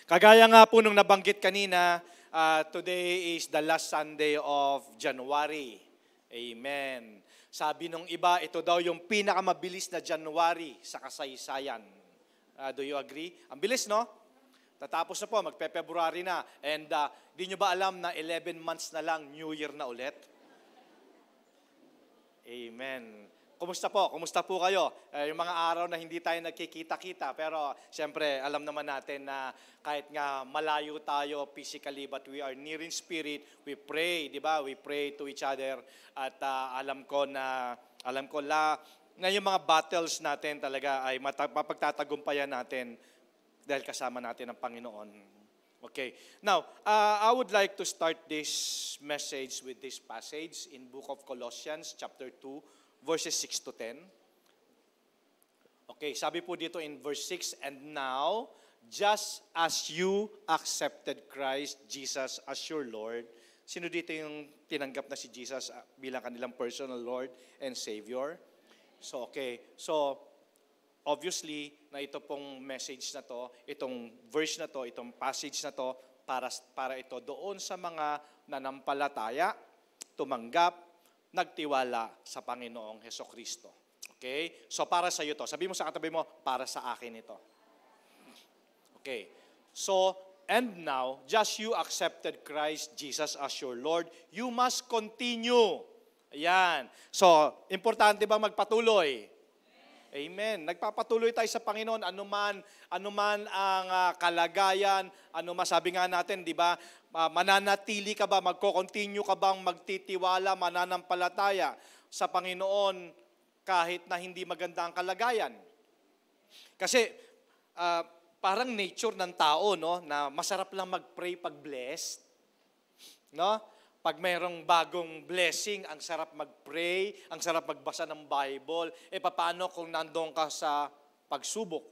Kagaya nga po nung nabanggit kanina, today is the last Sunday of January. Amen. Sabi nung iba, ito daw yung pinakamabilis na January sa kasaysayan. Do you agree? Ang bilis, no? Tatapos na po, magpe-February na. And di nyo ba alam na 11 months na lang, New Year na ulit? Amen. Kumusta po? Kumusta po kayo? Yung mga araw na hindi tayo nagkikita-kita, pero siyempre alam naman natin na kahit nga malayo tayo physically, but we are near in spirit, we pray, di ba? We pray to each other at alam ko na yung mga battles natin talaga ay mapagtatagumpayan natin dahil kasama natin ang Panginoon. Okay. Now, I would like to start this message with this passage in Book of Colossians, chapter 2, verses 6 to 10. Okay, sabi po dito in verse 6, and now, just as you accepted Christ Jesus as your Lord. Sino dito yung tinanggap na si Jesus bilang kanilang personal Lord and Savior? So, okay. So, obviously, na ito pong message na to, itong verse na to, itong passage na to, para ito doon sa mga nanampalataya, tumanggap, nagtiwala sa Panginoong Hesukristo. Okay? So para sa iyo to. Sabi mo sa katabi mo, para sa akin ito. Okay. So, and now, just you accepted Christ Jesus as your Lord, you must continue. Ayan. So, importante ba magpatuloy? Amen. Nagpapatuloy tayo sa Panginoon anuman ang kalagayan, sabi nga natin, di ba? Mananatili ka ba, magko-continue ka bang magtitiwala, mananampalataya sa Panginoon kahit na hindi maganda ang kalagayan? Kasi parang nature ng tao, no, na masarap lang mag-pray pag blessed, no? Pag mayroong bagong blessing, ang sarap mag-pray, ang sarap magbasa ng Bible. Paano kung nandoon ka sa pagsubok?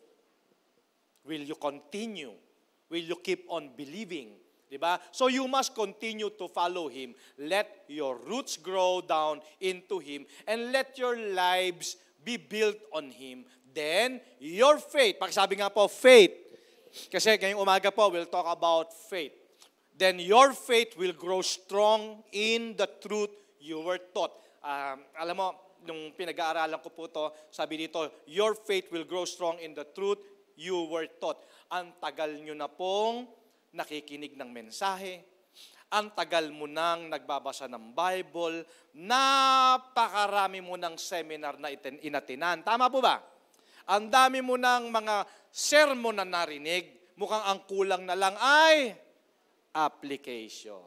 Will you continue? Will you keep on believing? Diba? So you must continue to follow Him. Let your roots grow down into Him and let your lives be built on Him. Then, your faith, pagsabi nga po, faith. Kasi ngayong umaga po, we'll talk about faith. Then your faith will grow strong in the truth you were taught. Alam mo, nung pinag-aaralan ko po to, sabi dito, your faith will grow strong in the truth you were taught. Ang tagal nyo na pong nakikinig ng mensahe. Ang tagal mo nang nagbabasa ng Bible. Napakarami mo ng seminar na inatinan. Tama po ba? Ang dami mo ng mga sermon na narinig. Mukhang ang kulang na lang ay application.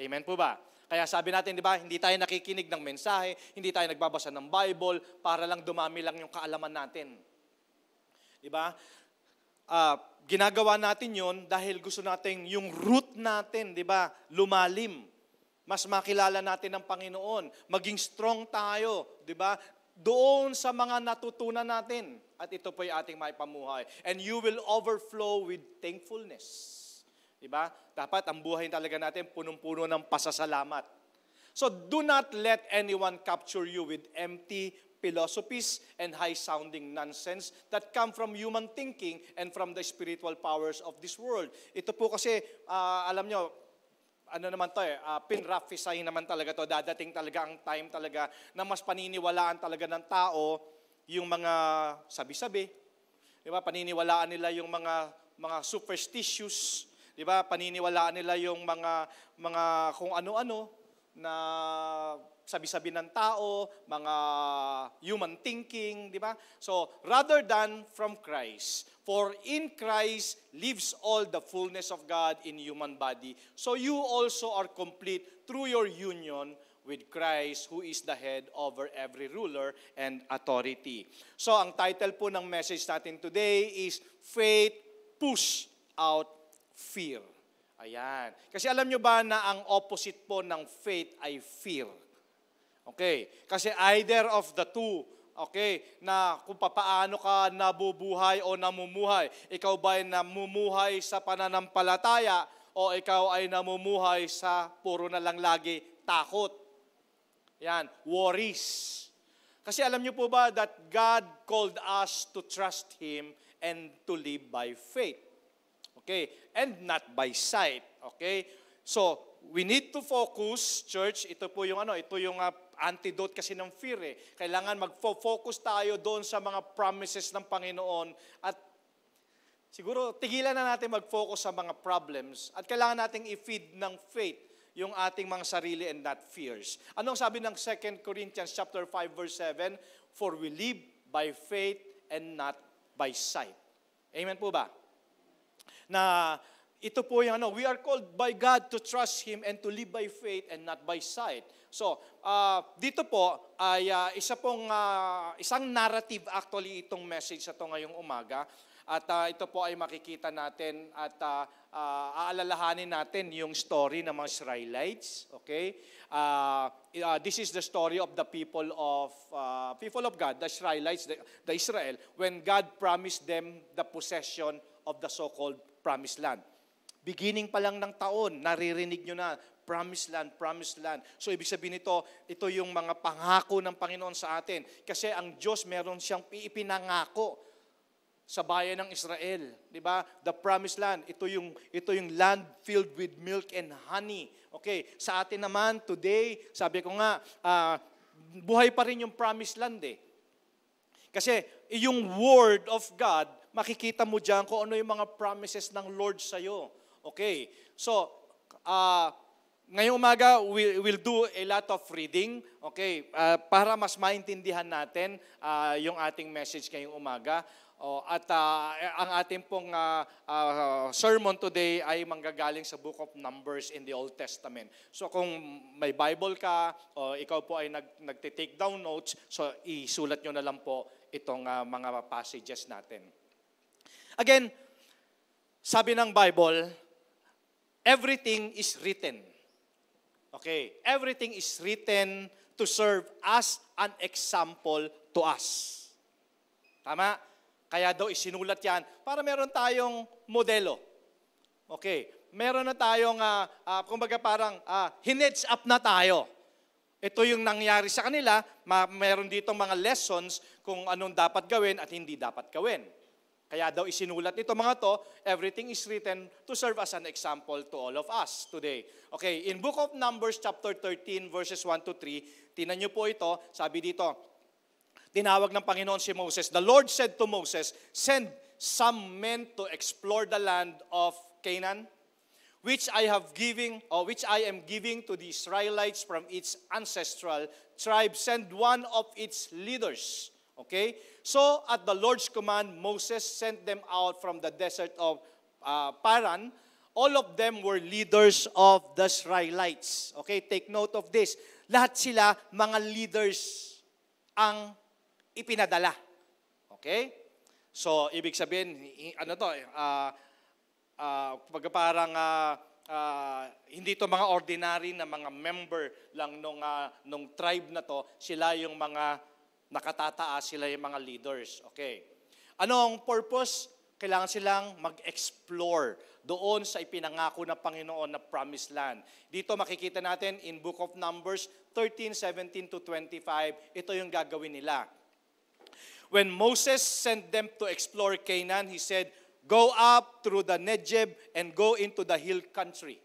Amen po ba? Kaya sabi natin, di ba, hindi tayo nakikinig ng mensahe, hindi tayo nagbabasa ng Bible para lang dumami lang yung kaalaman natin. Di ba? Ginagawa natin yon dahil gusto natin yung root natin, di ba, lumalim. Mas makilala natin ang Panginoon. Maging strong tayo, di ba? Doon sa mga natutunan natin. At ito po yung ating maipamuhay. And you will overflow with thankfulness. Diba? Dapat ang buhay talaga natin punong-puno ng pasasalamat. So do not let anyone capture you with empty philosophies and high-sounding nonsense that come from human thinking and from the spiritual powers of this world. Ito po kasi, alam nyo, pinraphisahin naman talaga to. Dadating talaga ang time talaga na mas paniniwalaan talaga ng tao yung mga sabi-sabi. Diba? Paniniwalaan nila yung mga superstitious. Diba? Paniniwalaan nila yung mga kung ano-ano na sabi-sabi ng tao, mga human thinking, diba? So, rather than from Christ, for in Christ lives all the fullness of God in human body. So you also are complete through your union with Christ, who is the head over every ruler and authority. So, ang title po ng message natin today is Faith Push Out Fear. Ayan. Kasi alam nyo ba na ang opposite po ng faith ay fear? Okay. Kasi either of the two, okay, na kung paano ka nabubuhay o namumuhay. Ikaw ba ay namumuhay sa pananampalataya o ikaw ay namumuhay sa puro na lang lagi takot? Yan, worries. Kasi alam nyo po ba that God called us to trust Him and to live by faith. Okay? And not by sight. Okay? So, we need to focus, church, ito yung antidote kasi ng fear eh. Kailangan mag-focus tayo doon sa mga promises ng Panginoon at siguro tigilan na natin mag-focus sa mga problems at kailangan nating i-feed ng faith yung ating mga sarili and not fears. Anong sabi ng 2 Corinthians chapter 5 verse 7? For we live by faith and not by sight. Amen po ba? Na ito po yung we are called by God to trust Him and to live by faith and not by sight. So, dito po ay isang narrative actually itong message na ito ngayong umaga. At ito po ay makikita natin at aalalahanin natin yung story ng mga Israelites. Okay? This is the story of the people of God, the Israelites, the Israel, when God promised them the possession of the so-called promised land. Beginning pa lang ng taon, naririnig nyo na, promised land, promised land. So ibig sabihin ito yung mga pangako ng Panginoon sa atin. Kasi ang Diyos meron siyang ipinangako sa bayan ng Israel, di ba? The promised land, ito yung land filled with milk and honey. Okay, sa atin naman today, sabi ko nga, buhay pa rin yung promised land eh. Kasi yung word of God, makikita mo diyan kung ano yung mga promises ng Lord sa iyo. Okay. So, ngayong umaga, we'll do a lot of reading, okay, para mas maintindihan natin yung ating message ngayong umaga. At ang ating pong sermon today ay manggagaling sa Book of Numbers in the Old Testament. So kung may Bible ka o ikaw po ay nagte-take down notes, so isulat nyo na lang po itong mga passages natin. Again, sabi ng Bible, everything is written. Okay, everything is written to serve as an example to us. Tama? Kaya daw isinulat yan para meron tayong modelo. Okay, meron na tayong, kumbaga parang hinedge up na tayo. Ito yung nangyari sa kanila, meron dito mga lessons kung anong dapat gawin at hindi dapat gawin. Kaya daw isinulat ito mga to, everything is written to serve as an example to all of us today. Okay, in Book of Numbers chapter 13 verses 1 to 3, tingnan niyo po ito, sabi dito, tinawag ng Panginoon si Moses. The Lord said to Moses, send some men to explore the land of Canaan, which I am giving to the Israelites from its ancestral tribe. Send one of its leaders. Okay? So, at the Lord's command, Moses sent them out from the desert of Paran. All of them were leaders of the Israelites. Okay? Take note of this. Lahat sila mga leaders ang ipinadala. Okay? So, ibig sabihin, parang hindi to mga ordinary na mga member lang nung tribe na to, sila yung mga nakatataas, sila yung mga leaders. Okay. Anong purpose? Kailangan silang mag-explore doon sa ipinangako ng Panginoon na promised land. Dito makikita natin in Book of Numbers 13:17 to 25, ito yung gagawin nila. When Moses sent them to explore Canaan, he said, go up through the Negev and go into the hill country.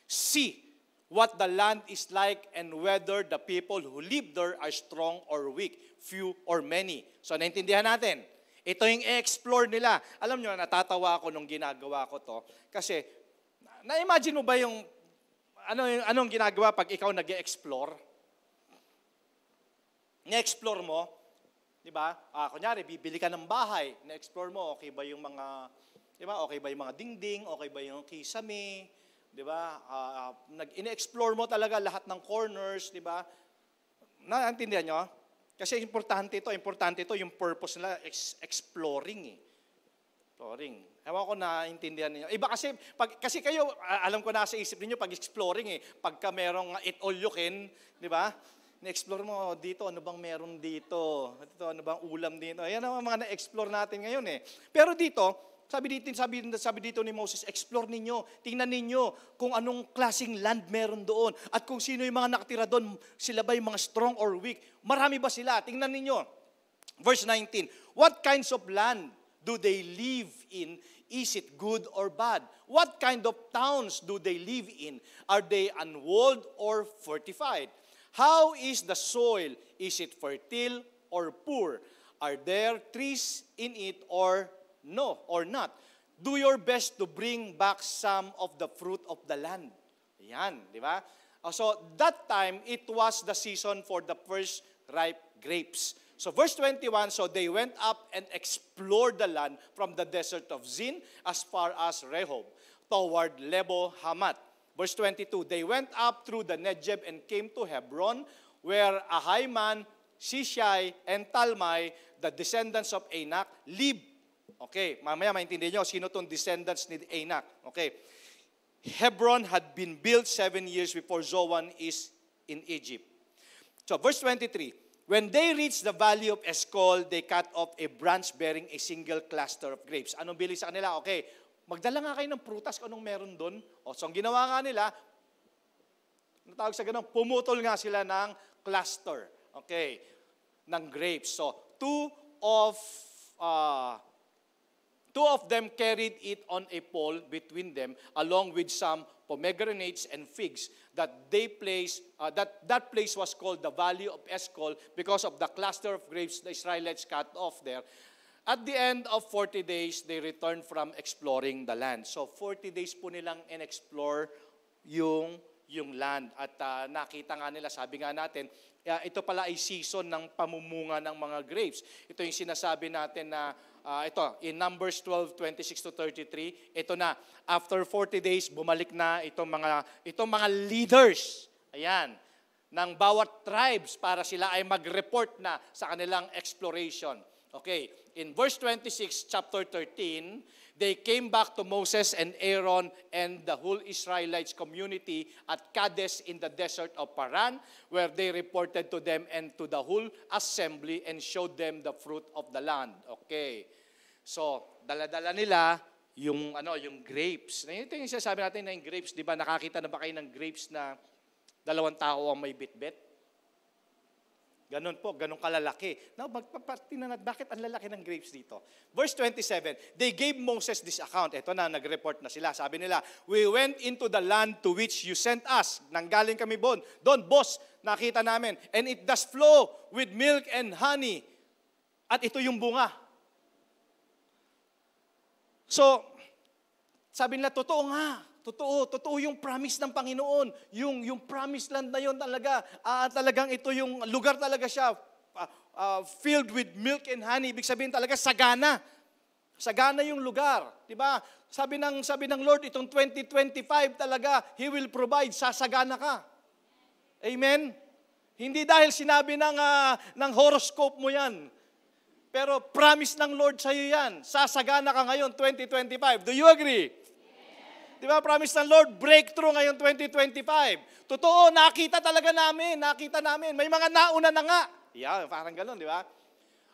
See what the land is like and whether the people who live there are strong or weak, few or many. So, naintindihan natin. Ito yung i-explore nila. Alam nyo, natatawa ako nung ginagawa ko to. Kasi, na-imagine mo ba anong ginagawa pag ikaw nag-e-explore? Na-explore mo, di ba? Kunyari, bibili ka ng bahay, na-explore mo, okay ba yung mga, di ba? Okay ba yung mga dingding, okay ba yung kisame, di ba? Ine-explore mo talaga lahat ng corners, di ba? Naintindihan nyo? Kasi importante ito yung purpose nila, exploring eh. Exploring. Ewan ko naintindihan niyo. Iba kasi kayo, alam ko nasa isip niyo pag exploring eh, pagka merong eat all you can, di ba? Na-explore mo dito, ano bang meron dito? Ito, ano bang ulam dito? Ayan ang mga na-explore natin ngayon eh. Pero dito, sabi dito ni Moses, explore ninyo, tingnan ninyo kung anong klaseng land meron doon at kung sino yung mga nakatira doon, sila ba yung mga strong or weak? Marami ba sila? Tingnan ninyo. Verse 19, what kinds of land do they live in Is it good or bad? What kind of towns do they live in? Are they unwalled or fortified? How is the soil? Is it fertile or poor? Are there trees in it or no, or not? Do your best to bring back some of the fruit of the land. Yan, di ba? So that time, it was the season for the first ripe grapes. So verse 21, so they went up and explored the land from the desert of Zin as far as Rehob, toward Lebo Hamat. Verse 22, they went up through the Negev and came to Hebron, where Ahiman, Shishai, and Talmai, the descendants of Anak, live. Okay, mamaya maintindihan nyo, sino itong descendants ni Anak? Okay, Hebron had been built 7 years before Zoan is in Egypt. So verse 23, when they reached the valley of Eshcol, they cut off a branch bearing a single cluster of grapes. Anong bili sa kanila? Okay, magdala nga kayo ng prutas kung anong meron doon. So ang ginawa nga nila, natawag sa ganun, pumutol nga sila ng cluster, okay, ng grapes. So two of them carried it on a pole between them, along with some pomegranates and figs. That place was called the Valley of Eshcol because of the cluster of grapes the Israelites cut off there. At the end of 40 days, they returned from exploring the land. So 40 days po nilang in-explore yung land. At nakita nga nila, sabi nga natin, ito pala ay season ng pamumunga ng mga grapes. Ito yung sinasabi natin na ito, in Numbers 12:26-33, ito na, after 40 days, bumalik na itong mga leaders, ayan, ng bawat tribes para sila ay mag-report na sa kanilang exploration. Okay, in verse 26, chapter 13, they came back to Moses and Aaron and the whole Israelites community at Kadesh in the desert of Paran, where they reported to them and to the whole assembly and showed them the fruit of the land. Okay. So, dala-dala nila yung grapes. Ito yung sinasabi natin na yung grapes, di ba? Nakakita na ba kayo ng grapes na 2 tao ang may bitbit? Ganon po, ganon kalalaki. Now, magpapatinanad, bakit ang lalaki ng grapes dito? Verse 27, they gave Moses this account. Ito na, nag-report na sila. Sabi nila, we went into the land to which you sent us. Nanggaling kami doon, boss, nakita namin. And it does flow with milk and honey. At ito yung bunga. So, sabi nila, totoo nga. Totoo yung promise ng Panginoon. Yung promised land na yun talaga. Talagang ito yung lugar talaga siya. Filled with milk and honey. Ibig sabihin talaga, sagana. Sagana yung lugar. Diba? Sabi ng Lord, itong 2025 talaga, He will provide. Sasagana ka. Amen? Hindi dahil sinabi ng horoscope mo yan. Pero promise ng Lord sa iyo yan. Sasagana ka ngayon, 2025. Do you agree? Yes. Di ba, promise ng Lord, breakthrough ngayon, 2025. Totoo, nakita namin. May mga nauna na nga. Yeah, parang gano'n, di ba?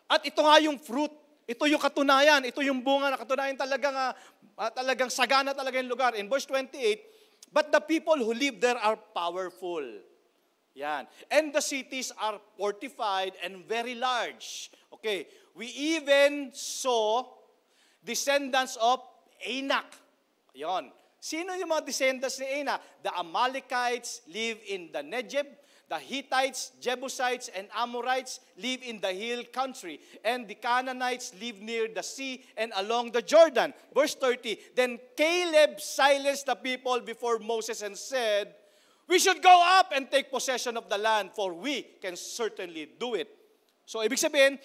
At ito nga yung fruit. Ito yung katunayan. Ito yung bunga na katunayan talagang sagana talaga yung lugar. In verse 28, but the people who live there are powerful. Yan. And the cities are fortified and very large. Okay. We even saw descendants of Anak. Yon. Sino yung mga descendants ni Anak? The Amalekites live in the Negev. The Hittites, Jebusites, and Amorites live in the hill country. And the Canaanites live near the sea and along the Jordan. Verse 30, then Caleb silenced the people before Moses and said, we should go up and take possession of the land, for we can certainly do it. So, ibig sabihin,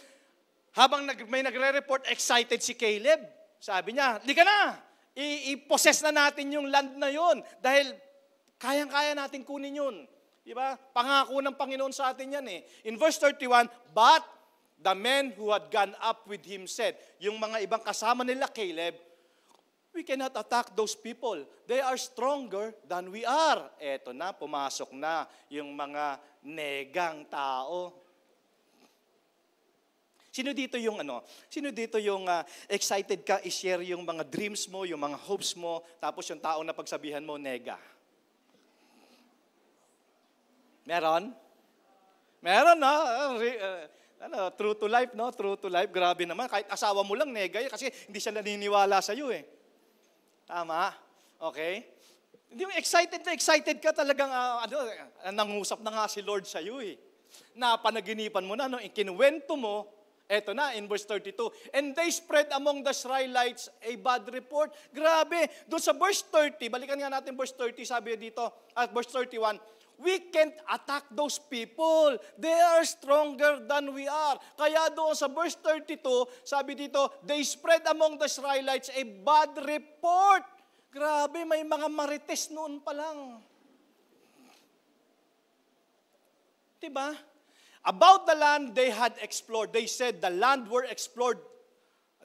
habang may nagre-report, excited si Caleb. Sabi niya, di ka na, i-possess na natin yung land na yon dahil kayang-kaya natin kunin yun. Diba? Pangako ng Panginoon sa atin yan eh. In verse 31, but the men who had gone up with him said, yung mga ibang kasama nila Caleb, we cannot attack those people. They are stronger than we are. Eto na, pumasok na yung mga negang tao. Sino dito yung excited ka i-share yung mga dreams mo, yung mga hopes mo, tapos yung taong napagsabihan mo, nega? Meron? Meron, no? True to life, no? True to life. Grabe naman. Kahit asawa mo lang, nega kasi hindi siya naniniwala sa iyo eh. Tama? Okay? Hindi mo excited na excited ka talagang, nangusap na nga si Lord sa iyo eh. Na panaginipan mo na, ikinuwento mo, eto na, in verse 32, and they spread among the Israelites a bad report. Grabe, doon sa verse 30, balikan nga natin verse 30, sabi dito, at verse 31, we can't attack those people. They are stronger than we are. Kaya doon sa verse 32, sabi dito, they spread among the Israelites a bad report. Grabe, may mga marites noon pa lang. Diba? About the land they had explored. They said the land were explored.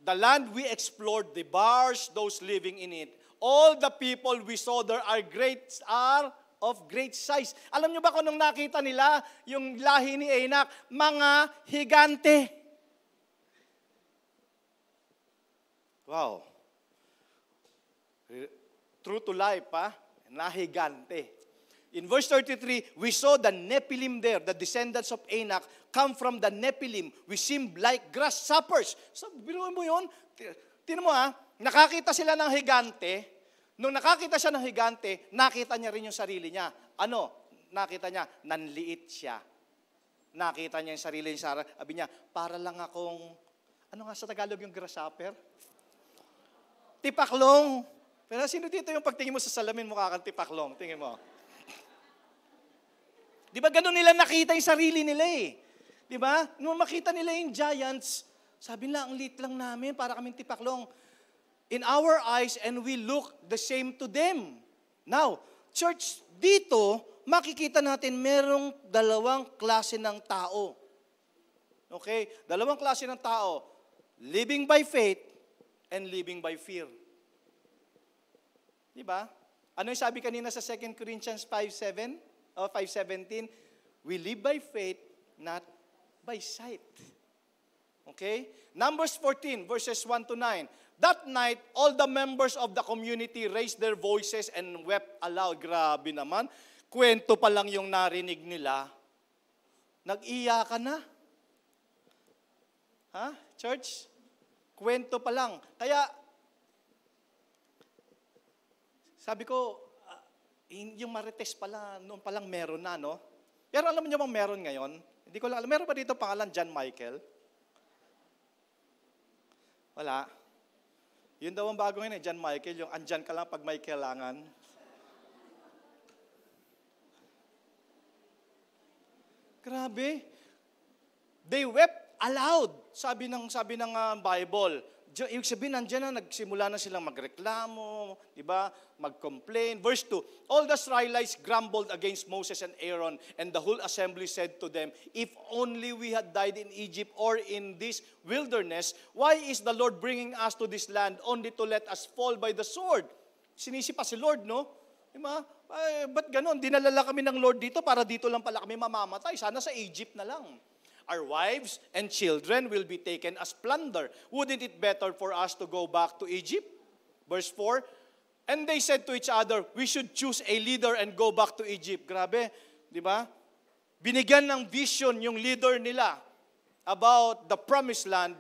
The land we explored, the bars, those living in it. All the people we saw there are of great size. Alam nyo ba kung nung nakita nila yung lahi ni Anak? Mga higante. Wow. True to life, ha? Nahigante. In verse 33, we saw the Nephilim there, the descendants of Anak, come from the Nephilim. We seemed like grasshoppers. So, binuhin mo yun? Tinan mo nakakita sila ng higante. Nung nakakita siya ng higante, nakita niya rin yung sarili niya. Ano? Nakita niya, nanliit siya. Nakita niya yung sarili niya. Sabi niya, para lang akong, ano nga sa Tagalog yung grasshopper? Tipaklong. Pero sino dito yung pagtingin mo sa salamin, mukha kang tipaklong? Tingin mo. Di ba ganun nila nakita yung sarili nila eh? Di ba? Nung makita nila yung giants, sabi nila, ang liit lang namin, para kaming tipaklong. In our eyes, and we look the same to them. Now, church, dito, makikita natin merong dalawang klase ng tao. Okay? Dalawang klase ng tao. Living by faith and living by fear. Di ba? Ano yung sabi kanina sa 2 Corinthians 5:7? 5:17, we live by faith, not by sight. Okay? Numbers 14, verses 1 to 9. That night, all the members of the community raised their voices and wept aloud. Grabe naman. Kwento pa lang yung narinig nila. Nag-iyakan na. Ha? Church? Kwento pa lang. Kaya, sabi ko, yung marites pala, noon palang meron na, no? Pero alam niyo bang meron ngayon? Hindi ko lang alam. Meron ba dito pangalan John Michael? Wala. Yun daw ang bago ngayon John Michael, yung andyan ka lang pag may kailangan. Grabe. They wept aloud, sabi ng Bible. Ibig sabihin, nandiyan na, nagsimula na silang magreklamo, di ba? Mag-complain. Verse 2, all the Israelites grumbled against Moses and Aaron, and the whole assembly said to them, if only we had died in Egypt or in this wilderness, why is the Lord bringing us to this land only to let us fall by the sword? Sinisi pa si Lord, no? Di ba? Ba't ganon? Dinalala kami ng Lord dito para dito lang pala kami mamamatay. Sana sa Egypt na lang. Our wives and children will be taken as plunder. Wouldn't it better for us to go back to Egypt? Verse 4, and they said to each other, we should choose a leader and go back to Egypt. Grabe, di ba? Binigyan ng vision yung leader nila about the promised land.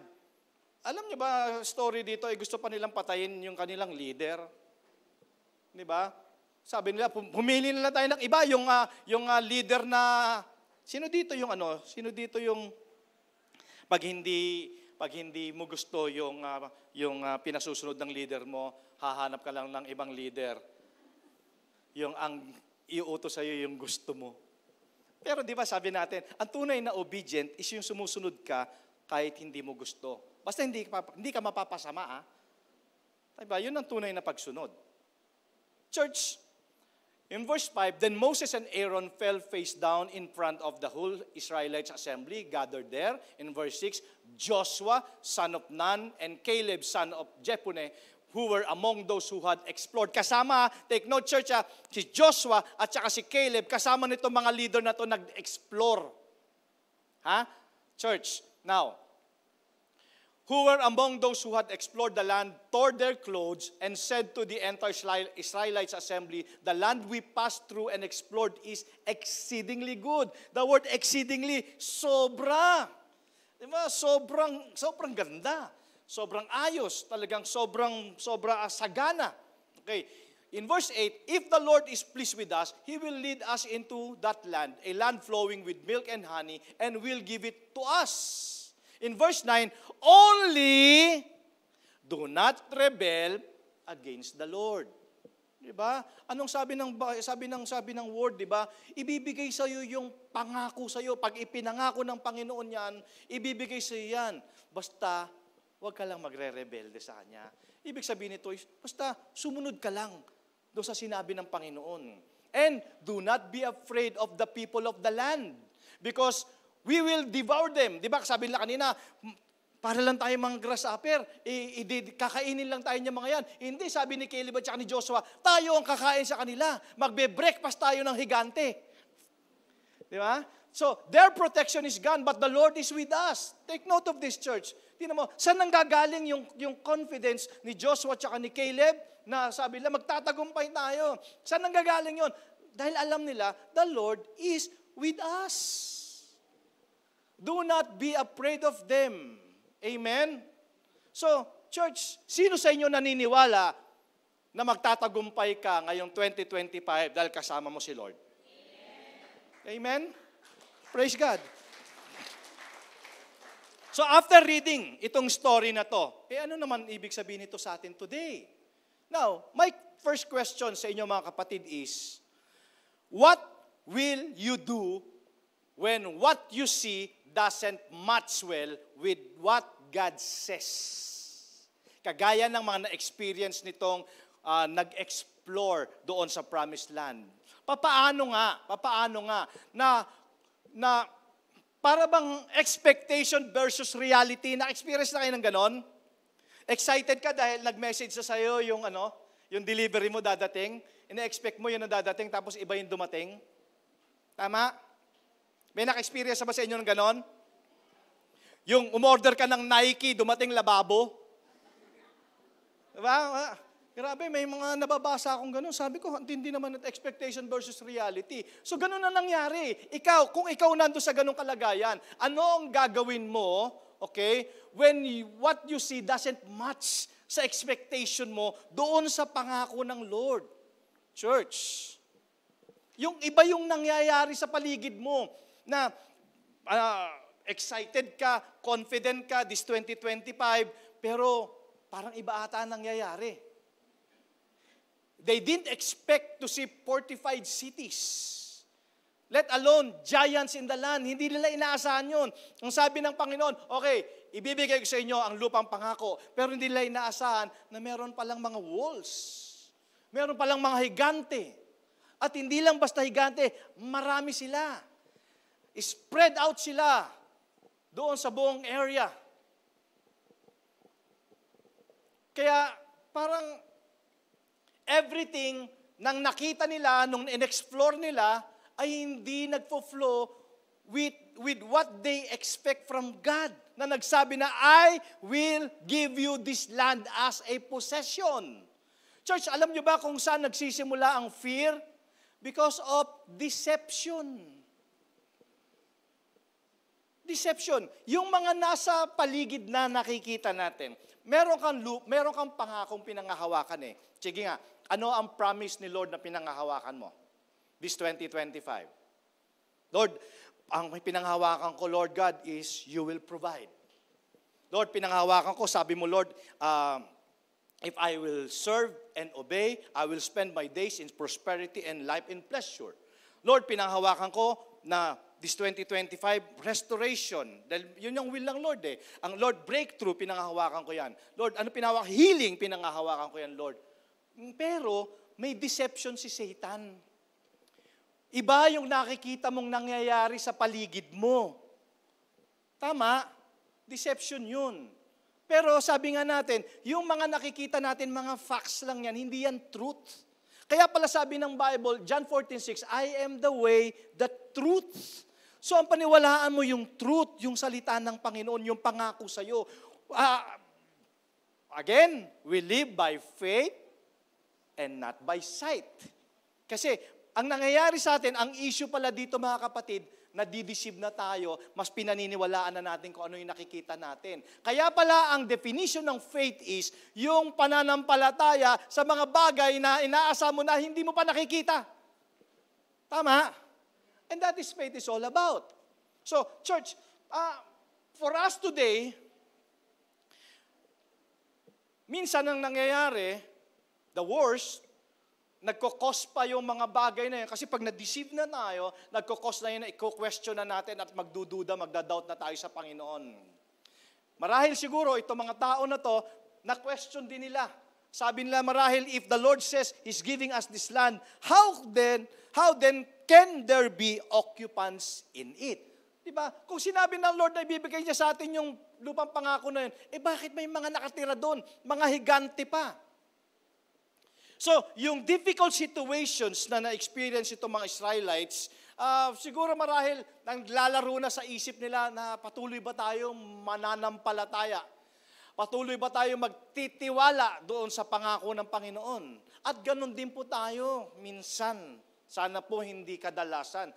Alam niyo ba, story dito, gusto pa nilang patayin yung kanilang leader. Di ba? Sabi nila, pumili na lang tayo ng iba, yung leader na, Sino dito yung pag hindi mo gusto yung pinasusunod ng leader mo, hahanap ka lang ng ibang leader. Yung ang iuutos sa iyo yung gusto mo. Pero di ba sabi natin, ang tunay na obedient is yung sumusunod ka kahit hindi mo gusto. Basta hindi ka mapapasama, Diba? Yun ang tunay na pagsunod. Church, in verse 5, then Moses and Aaron fell face down in front of the whole Israelites assembly gathered there. In verse 6, Joshua, son of Nun, and Caleb, son of Jephunneh, who were among those who had explored. Kasama, take note church, si Joshua at saka si Caleb, kasama nito mga leader na to nag-explore. Church, now, who were among those who had explored the land, tore their clothes, and said to the entire Israelites assembly, the land we passed through and explored is exceedingly good. The word exceedingly, sobra. Diba? Sobrang ganda. Sobrang ayos. Talagang sobra sagana. Okay. In verse 8, if the Lord is pleased with us, He will lead us into that land, a land flowing with milk and honey, and will give it to us. In verse 9, only do not rebel against the Lord. Diba? Anong sabi ng word, diba? Ibibigay sa iyo yung pangako sa iyo. Pag ipinangako ng Panginoon yan, ibibigay sa iyo yan. Basta, huwag ka lang magre-rebelde sa Kanya. Ibig sabihin nito, basta sumunod ka lang doon sa sinabi ng Panginoon. And do not be afraid of the people of the land, because we will devour them. Diba? Sabi nila kanina, para lang tayo mga grasshopper, kakainin lang tayo niya mga yan. Hindi, sabi ni Caleb at ni Joshua, tayo ang kakain sa kanila. Magbe-breakfast tayo ng higante. Di ba? So, their protection is gone, but the Lord is with us. Take note of this, church. Tingnan mo, saan nanggagaling yung confidence ni Joshua at ni Caleb na sabi nila, magtatagumpay tayo. Saan nanggagaling yon? Dahil alam nila, the Lord is with us. Do not be afraid of them. Amen? So, church, sino sa inyo naniniwala na magtatagumpay ka ngayong 2025 dahil kasama mo si Lord? Amen? Praise God. So, after reading itong story na to, ano naman ibig sabihin nito sa atin today? Now, my first question sa inyo mga kapatid is, what will you do when what you see doesn't match well with what God says? Kagaya ng mga na-experience nitong nag-explore doon sa Promised Land. Papaano nga na para bang expectation versus reality? Na-experience na kayo ng ganon? Excited ka dahil nag-message sa sayo yung delivery mo dadating. Ina-expect mo yun na dadating tapos iba yung dumating. Tama? May na-experience ba sa inyo ng ganon? Yung umorder ka ng Nike, dumating lababo. Diba? Grabe, may mga nababasa akong ganon. Sabi ko, hindi naman at expectation versus reality. So ganon na nangyari. Kung ikaw nando sa ganong kalagayan, ano ang gagawin mo, okay, when what you see doesn't match sa expectation mo doon sa pangako ng Lord? Church, yung iba yung nangyayari sa paligid mo na excited ka, confident ka this 2025, pero parang iba ata ang nangyayari. They didn't expect to see fortified cities, let alone giants in the land. Hindi nila inaasahan yun. Ang sabi ng Panginoon, okay, ibibigay ko sa inyo ang lupang pangako, pero hindi nila inaasahan na meron palang mga walls. Meron palang mga higante. At hindi lang basta higante, marami sila. Spread out sila doon sa buong area. Kaya parang everything nang nakita nila, nung in-explore nila, ay hindi nagpo-flow with what they expect from God. Na nagsabi na, I will give you this land as a possession. Church, alam nyo ba kung saan nagsisimula ang fear? Because of deception. Deception. Yung mga nasa paligid na nakikita natin, meron kang pangakong pinangahawakan eh. Sige nga, ano ang promise ni Lord na pinangahawakan mo? This 2025. Lord, ang pinanghawakan ko, Lord God, is you will provide. Lord, pinanghawakan ko, sabi mo, Lord, if I will serve and obey, I will spend my days in prosperity and life in pleasure. Lord, pinanghawakan ko na this 2025, restoration. Dahil yun yung will ng Lord eh. Ang Lord, breakthrough, pinanghawakan ko yan. Lord, ano pinanghawakan? Healing, pinanghawakan ko yan, Lord. Pero, may deception si Satan. Iba yung nakikita mong nangyayari sa paligid mo. Tama? Deception yun. Pero sabi nga natin, yung mga nakikita natin, mga facts lang yan, hindi yan truth. Kaya pala sabi ng Bible, John 14:6, I am the way, the truth. So ang paniwalaan mo yung truth, yung salita ng Panginoon, yung pangako sa'yo. Again, we live by faith and not by sight. Kasi ang nangyayari sa atin, ang issue pala dito mga kapatid, nadideceive na tayo, mas pinaniniwalaan na natin kung ano yung nakikita natin. Kaya pala ang definition ng faith is yung pananampalataya sa mga bagay na inaasa mo na hindi mo pa nakikita. Tama? And that is faith is all about. So, church, for us today, minsan ang nangyayari, the worst, nagkokos pa yung mga bagay na yun. Kasi pag na-deceive na tayo, nagkokos na yun na i-question na natin at magdududa, magdadoubt na tayo sa Panginoon. Marahil siguro, itong mga tao na to, na-question din nila. Sabi nila, marahil, if the Lord says He's giving us this land, how then can there be occupants in it? Diba? Kung sinabi ng Lord na ibibigay niya sa atin yung lupang pangako na yun, bakit may mga nakatira doon? Mga higante pa. So, yung difficult situations na na-experience itong mga Israelites, siguro marahil naglalaro na sa isip nila na patuloy ba tayong mananampalataya? Patuloy ba tayong magtitiwala doon sa pangako ng Panginoon? At ganun din po tayo minsan. Sana po hindi kadalasan.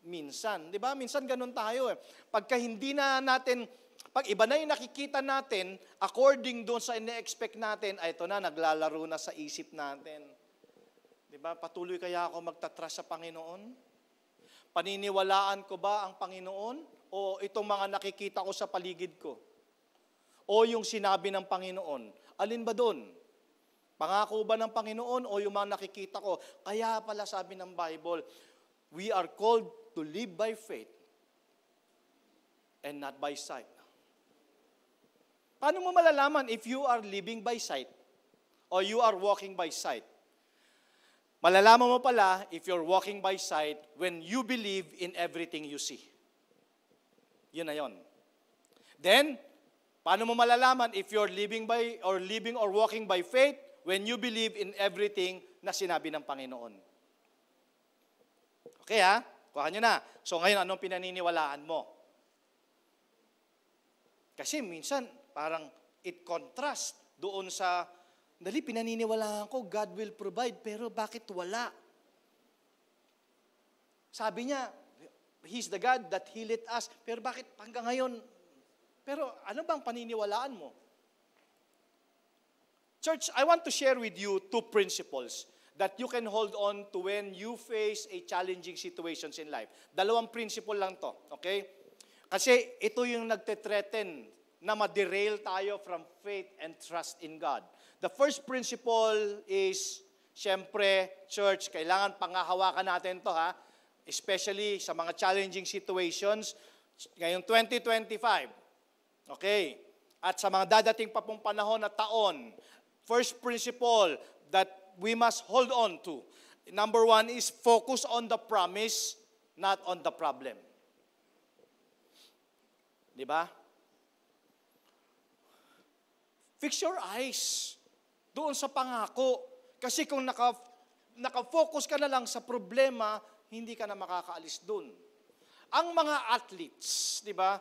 Minsan. Di ba? Minsan ganun tayo. Pagka hindi na natin... Pag iba na yung nakikita natin, according doon sa ine-expect natin, ito na, naglalaro na sa isip natin. Diba? Patuloy kaya ako magtatrust sa Panginoon? Paniniwalaan ko ba ang Panginoon? O itong mga nakikita ko sa paligid ko? O yung sinabi ng Panginoon? Alin ba doon? Pangako ba ng Panginoon o yung mga nakikita ko? Kaya pala sabi ng Bible, we are called to live by faith and not by sight. Paano mo malalaman if you are living by sight or you are walking by sight? Malalaman mo pala if you're walking by sight when you believe in everything you see. Yun na yun. Then, paano mo malalaman if you're living or walking by faith when you believe in everything na sinabi ng Panginoon? Okay ha? Kuha nyo na. So ngayon, anong pinaniniwalaan mo? Kasi minsan, parang it contrast doon sa, pinaniniwalaan ko, God will provide, pero bakit wala? Sabi niya, He's the God that healeth us, pero bakit hanggang ngayon? Pero ano bang paniniwalaan mo? Church, I want to share with you two principles that you can hold on to when you face a challenging situations in life. Dalawang principle lang to, okay? Kasi ito yung nagte-threaten na ma-derail tayo from faith and trust in God. The first principle is, syempre, church, kailangan pangahawakan natin to ha, especially sa mga challenging situations, ngayong 2025. Okay? At sa mga dadating pa pong panahon na taon, first principle that we must hold on to. Number one is focus on the promise, not on the problem. Di ba? Fix your eyes doon sa pangako. Kasi kung nakafocus ka na lang sa problema, hindi ka na makakaalis doon. Ang mga athletes, di ba?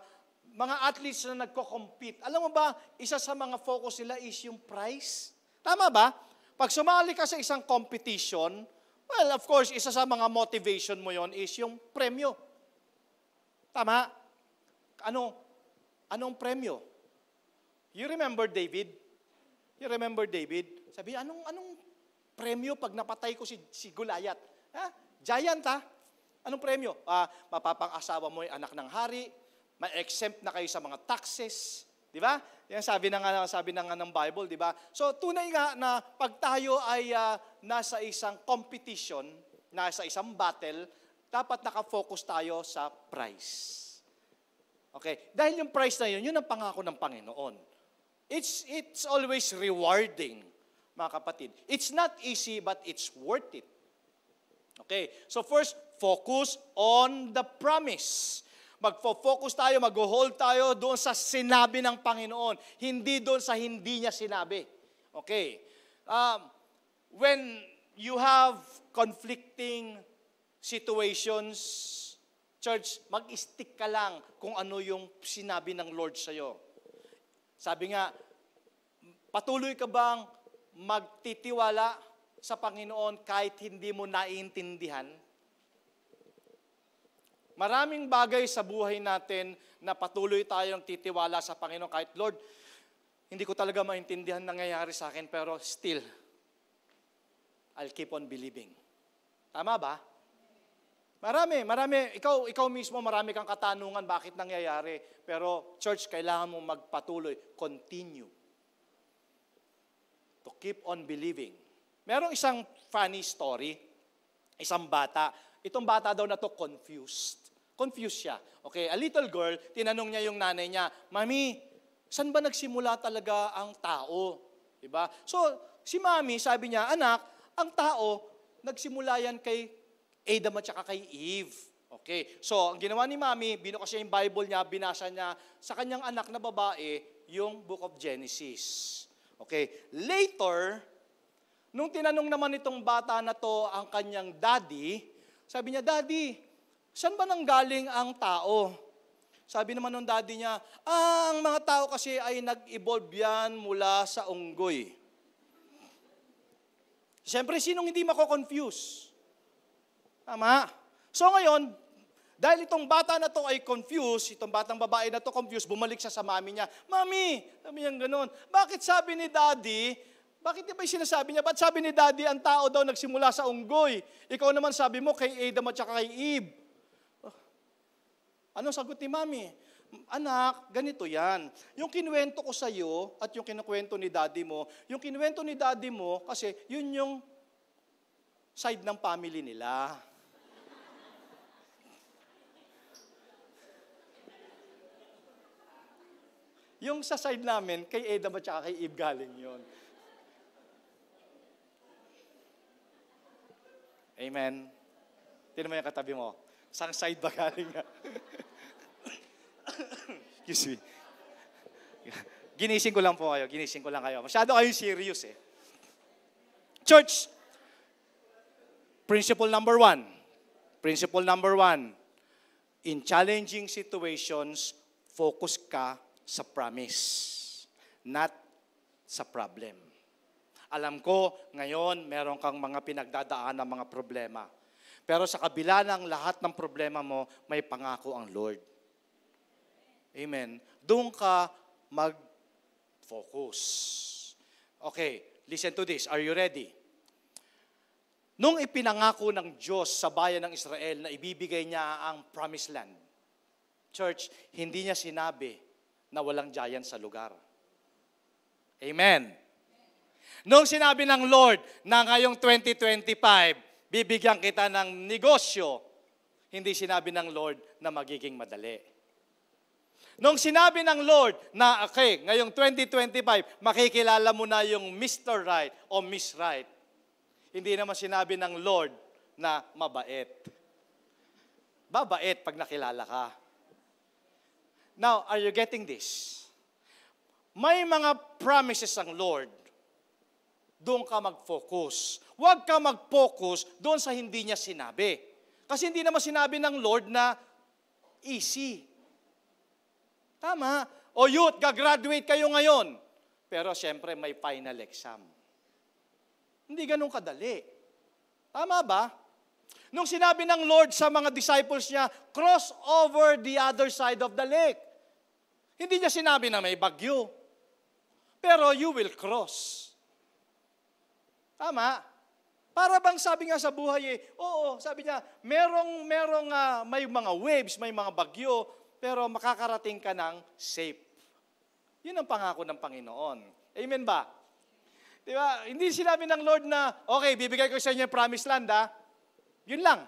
Mga athletes na nagko-compete, alam mo ba, isa sa mga focus nila is yung prize? Tama ba? Pag sumali ka sa isang competition, well, of course, isa sa mga motivation mo yon is yung premyo. Tama? Anong premyo? You remember David? You remember David? Sabi, anong premyo pag napatay ko si Goliath? Ha? Giant ha? Anong premyo? Mapapang-asawa mo yung anak ng hari, ma-exempt na kayo sa mga taxes, di ba? Yan sabi ng Bible, di ba? So tunay nga na pag tayo ay nasa isang competition, nasa isang battle, dapat nakafocus tayo sa prize. Okay? Dahil yung prize na yun ang pangako ng Panginoon. It's always rewarding, mga kapatid. It's not easy, but it's worth it. Okay, so first, focus on the promise. Magfo-focus tayo, mag-hold tayo doon sa sinabi ng Panginoon, hindi doon sa hindi niya sinabi. Okay, when you have conflicting situations, church, mag-stick ka lang kung ano yung sinabi ng Lord sa'yo. Sabi nga, patuloy ka bang magtitiwala sa Panginoon kahit hindi mo naiintindihan? Maraming bagay sa buhay natin na patuloy tayong titiwala sa Panginoon. Kahit, Lord, hindi ko talaga maintindihan nangyayari sa akin, pero still, I'll keep on believing. Tama ba? Marami. Ikaw mismo, marami kang katanungan bakit nangyayari. Pero, church, kailangan mo magpatuloy. Continue. To keep on believing. Merong isang funny story. Isang bata. Itong bata daw na to confused. Confused siya. Okay, a little girl, tinanong niya yung nanay niya, Mami, saan ba nagsimula talaga ang tao? Diba? So, si Mami, sabi niya, anak, ang tao, nagsimula yan kay Adam at saka kay Eve. Okay, so, ang ginawa ni Mami, binukas niya yung Bible niya, binasa niya sa kanyang anak na babae, yung Book of Genesis. Okay, later, nung tinanong naman itong bata na to ang kanyang daddy, sabi niya, Daddy, saan ba nanggaling ang tao? Sabi naman ng daddy niya, ang mga tao kasi ay nag-evolve yan mula sa unggoy. Siyempre, sinong hindi mako-confuse? Tama. So ngayon, dahil itong bata na to ay confused, itong batang babae na to confused, bumalik siya sa mami niya, Mami, sabi niya gano'n, bakit sabi ni daddy, bakit di ba yung sinasabi niya, ba't sabi ni daddy, ang tao daw nagsimula sa unggoy? Ikaw naman sabi mo kay Adam at saka kay Eve. Anong sagot ni Mami? Anak, ganito yan. Yung kinuwento ko sa iyo at yung kinukwento ni daddy mo, yung kinuwento ni daddy mo, kasi yun yung side ng family nila. Yung sa side namin, kay Adam at saka kay Eve galing yun. Amen. Tignan mo yung katabi mo. Sang side ba galing nga? Excuse me. Ginising ko lang po kayo. Ginising ko lang kayo. Masyado kayong serious eh. Church, principle number one. Principle number one. In challenging situations, focus ka sa promise, not sa problem. Alam ko, ngayon, meron kang mga pinagdadaan ng mga problema. Pero sa kabila ng lahat ng problema mo, may pangako ang Lord. Amen. Doon ka mag-focus. Okay, listen to this. Are you ready? Nung ipinangako ng Diyos sa bayan ng Israel na ibibigay niya ang promised land, church, hindi niya sinabi na walang giant sa lugar. Amen. Nung sinabi ng Lord na ngayong 2025, bibigyan kita ng negosyo, hindi sinabi ng Lord na magiging madali. Nung sinabi ng Lord na, okay, ngayong 2025, makikilala mo na yung Mr. Right o Miss Right, hindi naman sinabi ng Lord na mabait. Babait pag nakilala ka. Now, are you getting this? May mga promises ang Lord, doon ka mag-focus. Huwag ka mag-focus doon sa hindi niya sinabi. Kasi hindi naman sinabi ng Lord na easy. Tama. O youth, gagraduate kayo ngayon. Pero siyempre may final exam. Hindi ganun kadali. Tama ba? Nung sinabi ng Lord sa mga disciples niya, cross over the other side of the lake. Hindi niya sinabi na may bagyo. Pero you will cross. Tama. Para bang sabi nga sa buhay oo, sabi niya, may mga waves, may mga bagyo, pero makakarating ka ng safe. Yun ang pangako ng Panginoon. Amen ba? Di ba? Hindi sinabi ng Lord na, okay, bibigay ko sa inyo yung promised land, ha? Yun lang.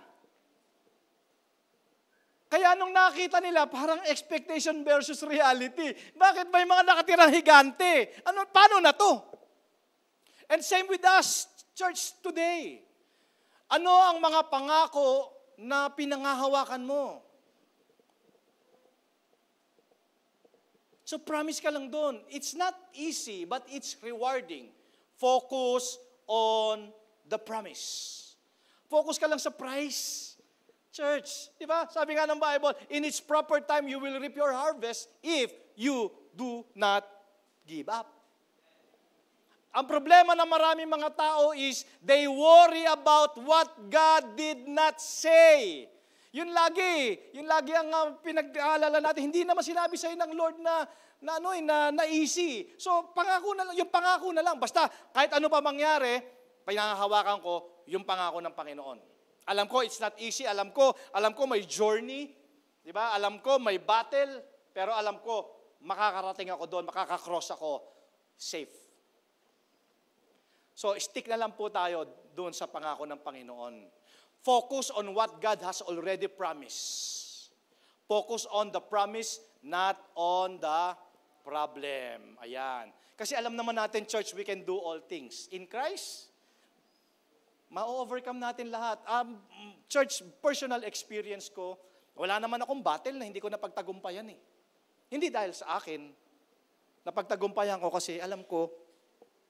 Kaya nung nakita nila, parang expectation versus reality. Bakit may mga nakatirang higante? Paano na to? And same with us, church, today. Ano ang mga pangako na pinangahawakan mo? So promise ka lang doon. It's not easy, but it's rewarding. Focus on the promise. Focus ka lang sa price. Church, di ba? Sabi nga ng Bible, in its proper time, you will reap your harvest if you do not give up. Ang problema ng maraming mga tao is they worry about what God did not say. Yun lagi ang pinag-aalala natin. Hindi naman sinabi sa'yo ng Lord na easy. So, yung pangako na lang. Basta, kahit ano pa mangyari, pinangahawakan ko yung pangako ng Panginoon. Alam ko, it's not easy. Alam ko may journey. Di ba? Alam ko, may battle. Pero alam ko, makakarating ako doon, makakakross ako, safe. So, stick na lang po tayo doon sa pangako ng Panginoon. Focus on what God has already promised. Focus on the promise, not on the problem. Ayan. Kasi alam naman natin, church, we can do all things. In Christ, ma-overcome natin lahat. Church, personal experience ko, wala naman akong battle na hindi ko napagtagumpayan eh. Hindi dahil sa akin, napagtagumpayan ko kasi alam ko,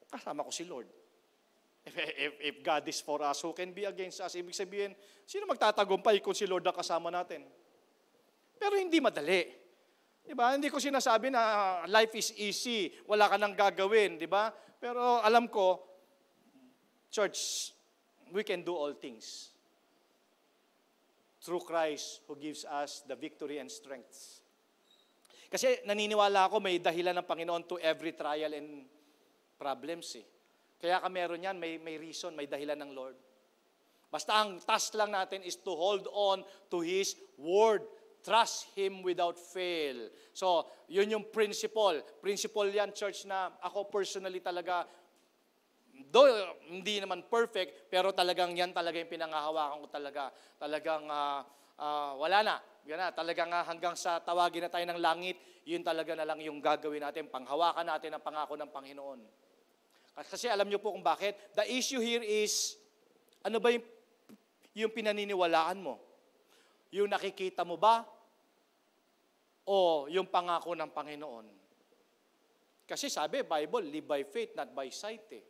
kasama ko si Lord. If God is for us, who can be against us? Ibig sabihin, sino magtatagumpay kung si Lord ang kasama natin? Pero hindi madali. Diba? Hindi ko sinasabi na life is easy, wala ka nang gagawin, diba? Pero alam ko, church, we can do all things through Christ who gives us the victory and strength. Kasi naniniwala ako may dahilan ng Panginoon to every trial and problems eh. Kaya ka meron yan, may reason, may dahilan ng Lord. Basta ang task lang natin is to hold on to His Word. Trust Him without fail. So, yun yung principle. Principle yan, church, na ako personally talaga, though hindi naman perfect, pero talagang yan talaga yung pinangahawakan ko talaga. Talagang wala na. Yan na, talagang hanggang sa tawagin na tayo ng langit, yun talaga na lang yung gagawin natin, panghawakan natin ang pangako ng Panginoon. Kasi alam niyo po kung bakit. The issue here is, ano ba yung pinaniniwalaan mo? Yung nakikita mo ba? O yung pangako ng Panginoon? Kasi sabi, Bible, live by faith, not by sight eh.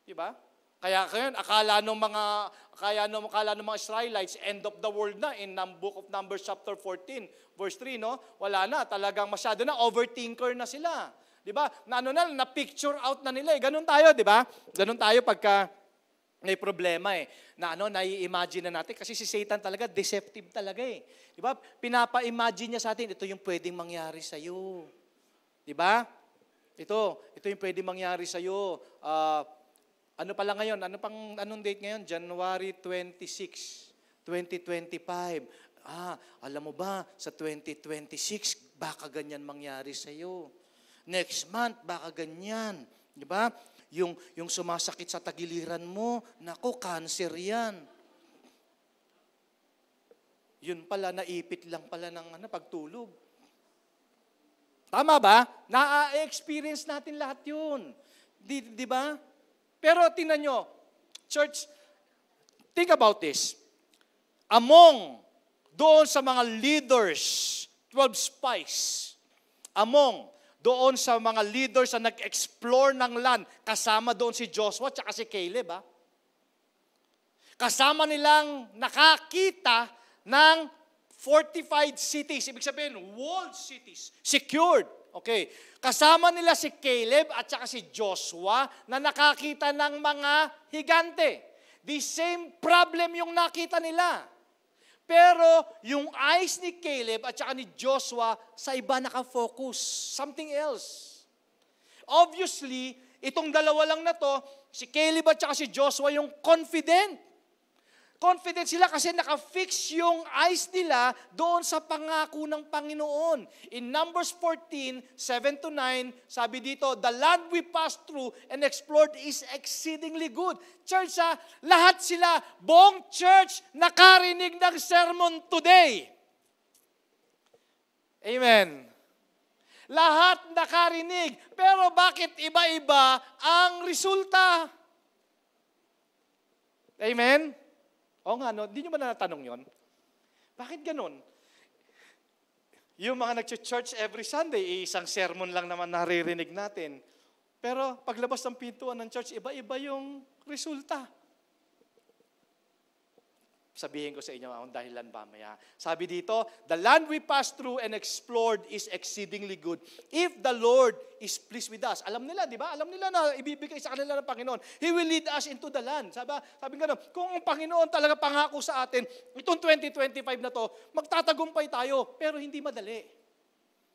Diba? Kaya ngayon, akala ng mga Israelites, end of the world na in book of Numbers chapter 14, verse 3, no? Wala na, talagang masyado na, overthinker na sila. Diba? Na picture out na nila eh. Ganun tayo, diba? Ganun tayo pagka may problema eh. Nai-imagine na natin. Kasi si Satan talaga, deceptive talaga eh. Diba? Pinapa-imagine niya sa atin, ito yung pwedeng mangyari sa'yo. Diba? Ito yung pwedeng mangyari sa'yo. Ano pala ngayon? Anong date ngayon? January 26, 2025. Alam mo ba, sa 2026, baka ganyan mangyari sa'yo. Next month, baka ganyan. Di ba? Yung sumasakit sa tagiliran mo, nako, cancer yan. Yun pala, naipit lang pala ng pagtulog. Tama ba? Na-experience natin lahat yun. Di ba? Pero tingnan nyo, church, think about this. Doon sa mga leaders, 12 spies, doon sa mga leaders na nag-explore ng land, kasama doon si Joshua at si Caleb. Kasama nilang nakakita ng fortified cities. Ibig sabihin, walled cities. Secured. Okay. Kasama nila si Caleb at si Joshua na nakakita ng mga higante. The same problem yung nakita nila. Pero yung eyes ni Caleb at ni Joshua sa iba nakafocus. Something else. Obviously, itong dalawa lang na to, si Caleb at si Joshua yung confident. Confident sila kasi nakafix yung eyes nila doon sa pangako ng Panginoon. In Numbers 14, 7-9, sabi dito, the land we passed through and explored is exceedingly good. Church, lahat sila, buong church, nakarinig ng sermon today. Amen. Lahat nakarinig. Pero bakit iba-iba ang resulta? Amen? O nga, no? Di nyo ba natanong yon? Bakit ganun? Yung mga nag-church every Sunday, isang sermon lang naman naririnig natin. Pero paglabas ng pintuan ng church, iba-iba yung resulta. Sabihin ko sa inyo ang dahilan mamaya. Sabi dito, the land we passed through and explored is exceedingly good. If the Lord is pleased with us. Alam nila, di ba? Alam nila na ibibigay sa kanila ng Panginoon. He will lead us into the land. Sabi nga, kung ang Panginoon talaga pangako sa atin, itong 2025 na to, magtatagumpay tayo, pero hindi madali.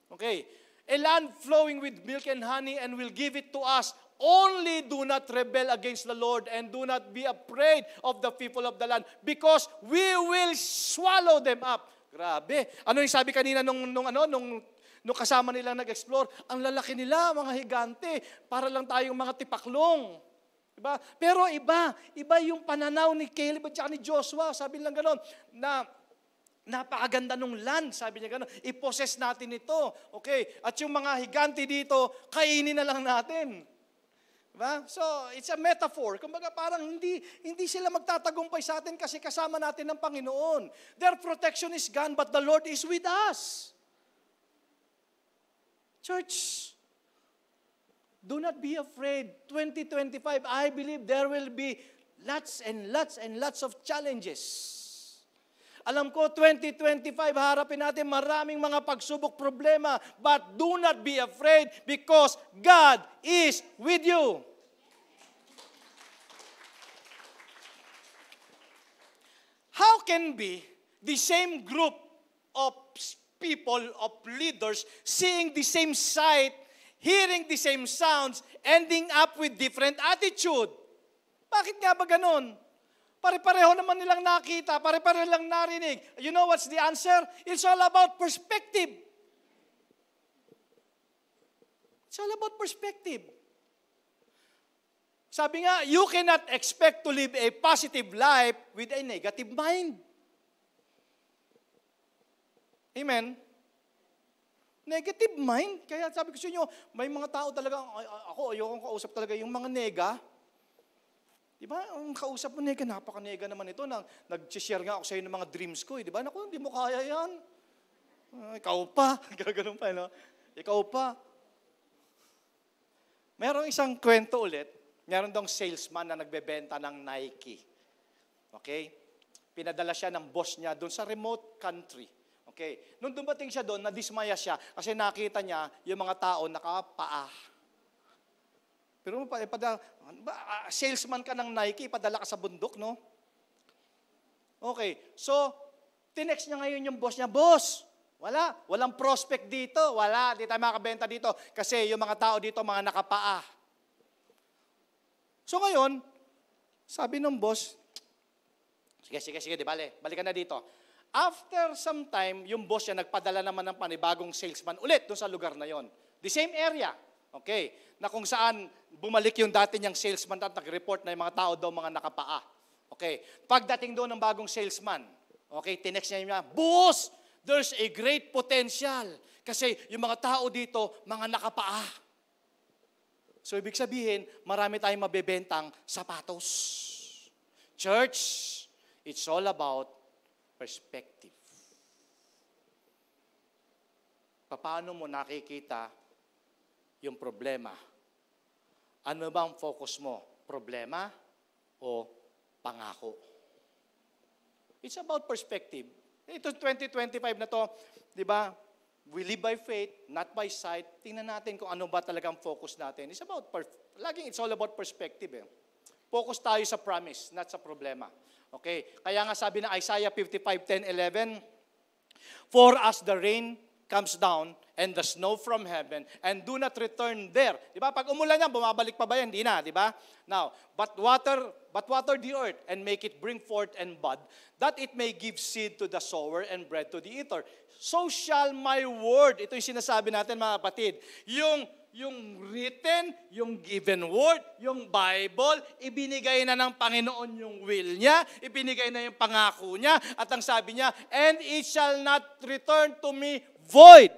Okay. A land flowing with milk and honey and will give it to us. Only do not rebel against the Lord and do not be afraid of the people of the land because we will swallow them up. Grabe. Ano yung sabi kanina nung kasama nilang nag-explore? Ang lalaki nila, mga higante. Para lang tayong mga tipaklong. Diba? Pero iba yung pananaw ni Caleb at ni Joshua. Sabi lang gano'n, na napakaganda nung land, sabi niya gano'n. I-possess natin ito. Okay. At yung mga higante dito, kainin na lang natin. Diba? So, it's a metaphor. Kumbaga parang hindi sila magtatagumpay sa atin kasi kasama natin ng Panginoon. Their protection is gone, but the Lord is with us. Church, do not be afraid. 2025, I believe there will be lots and lots and lots of challenges. Alam ko, 2025, harapin natin maraming mga pagsubok, problema, but do not be afraid because God is with you. How can be the same group of people, of leaders, seeing the same sight, hearing the same sounds, ending up with different attitude? Bakit nga ba ganun? Pare-pareho naman nilang nakita, pare-pareho lang narinig. You know what's the answer? It's all about perspective. It's all about perspective. Sabi nga, you cannot expect to live a positive life with a negative mind. Amen? Negative mind. Kaya sabi ko sa inyo, may mga tao talaga, ayokong kausap talaga yung mga nega. Diba? Ang kausap mo, nega, napaka-nega naman ito. Nag-share nga ako sa iyo ng mga dreams ko. Diba? Naku, hindi mo kaya yan. Ikaw pa. Gano'n pa, no? Ikaw pa. Merong isang kwento ulit. Meron dong salesman na nagbebenta ng Nike. Okay? Pinadala siya ng boss niya doon sa remote country. Okay? Nung dumating siya doon, nadismaya siya kasi nakita niya yung mga tao nakapaa. Pero salesman ka ng Nike, ipadala ka sa bundok, no? Okay. So, tinext niya ngayon yung boss niya, boss, walang prospect dito. Di tayo makabenta dito kasi yung mga tao dito, mga nakapaa. So ngayon, sabi ng boss, sige, di bale, balikan na dito. After some time, yung boss niya nagpadala naman ng panibagong salesman ulit doon sa lugar na yon. The same area. Okay. Na kung saan bumalik yung dati niyang salesman at nag-report na yung mga tao daw mga nakapaa. Okay. Pagdating doon ng bagong salesman, okay, tinext niya, boss, there's a great potential. Kasi yung mga tao dito, mga nakapaa. So, ibig sabihin, marami tayong mabebentang sapatos. Church, it's all about perspective. Paano mo nakikita yung problema? Ano bang focus mo? Problema o pangako? It's about perspective. Ito 2025 na to, di ba? We live by faith, not by sight. Tingnan natin kung ano ba talagang focus natin. It's all about perspective. Focus tayo sa promise, not sa problema. Okay? Kaya nga sabi ng Isaiah 55:10-11, for as the rain comes down and the snow from heaven and do not return there. Di ba? Pag umulan yan, bumabalik pa ba yan? Di na, di ba? Now, but water the earth and make it bring forth and bud, that it may give seed to the sower and bread to the eater. So shall my word, ito yung sinasabi natin mga kapatid, yung written, yung given word, yung Bible, ibinigay na ng Panginoon yung will niya, ibinigay na yung pangako niya, at ang sabi niya, and it shall not return to me void.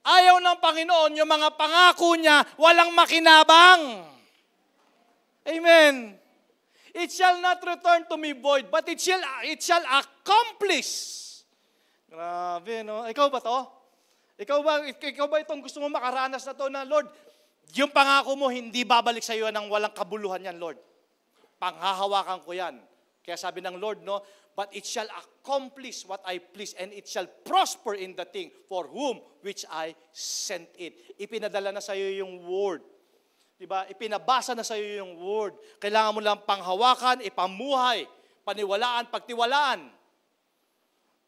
Ayaw ng Panginoon, yung mga pangako niya, walang makinabang. Amen. It shall not return to me void, but it shall accomplish. Grabe, no? Ikaw ba to? Ikaw ba itong gusto mo makaranas na to na, Lord, yung pangako mo, hindi babalik sa iyo ng walang kabuluhan yan, Lord. Panghahawakan ko yan. Kaya sabi ng Lord, no, but it shall accomplish what I please, and it shall prosper in the thing for whom which I sent it. Ipinadala na sa iyo yung word. Diba? Ipinabasa na sa iyo yung word. Kailangan mo lang panghawakan, ipamuhay, paniwalaan, pagtiwalaan.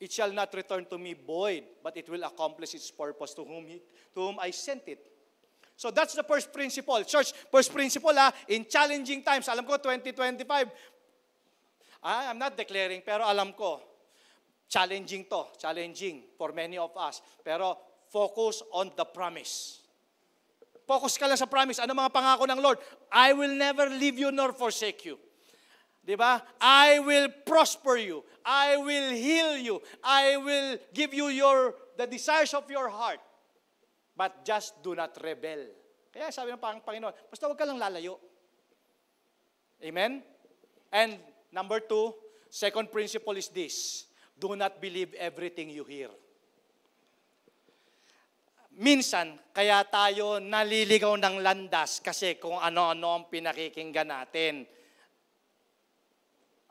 It shall not return to me void, but it will accomplish its purpose to whom I sent it. So that's the first principle. Church, first principle in challenging times. Alam ko, 2025, I'm not declaring, pero alam ko, challenging to. Challenging for many of us. Pero focus on the promise. Focus ka lang sa promise. Ano mga pangako ng Lord? I will never leave you nor forsake you. Diba? I will prosper you. I will heal you. I will give you the desires of your heart. But just do not rebel. Kaya sabi ng Panginoon, basta huwag ka lang lalayo. Amen? And number 2, second principle is this. Do not believe everything you hear. Minsan, kaya tayo naliligaw ng landas kasi kung ano-ano ang pinakikinggan natin.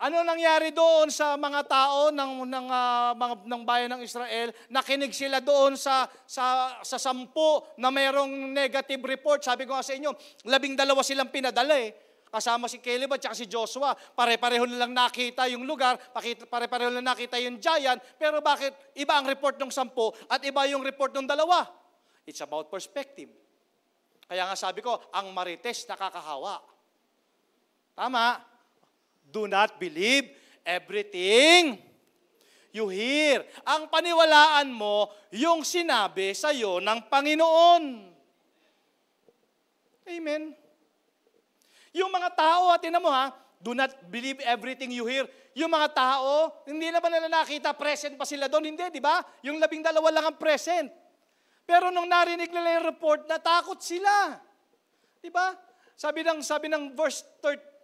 Ano nangyari doon sa mga tao ng bayan ng Israel? Nakinig sila doon sa 10 na mayroong negative report. Sabi ko nga sa inyo, 12 silang pinadala eh. Kasama si Caleb at si Joshua. Pare-pareho nilang nakita yung lugar, pare-pareho nilang nakita yung giant, pero bakit iba ang report ng 10 at iba yung report ng 2? It's about perspective. Kaya nga sabi ko, ang marites nakakahawa. Tama. Do not believe everything you hear. Ang paniwalaan mo, yung sinabi sa iyo ng Panginoon. Amen. Yung mga tao, tinan mo do not believe everything you hear. Yung mga tao, hindi na ba nila nakita, present pa sila doon? Hindi, di ba? Yung 12 lang ang present. Pero nung narinig nila yung report, natakot sila. Di ba? Sabi ng verse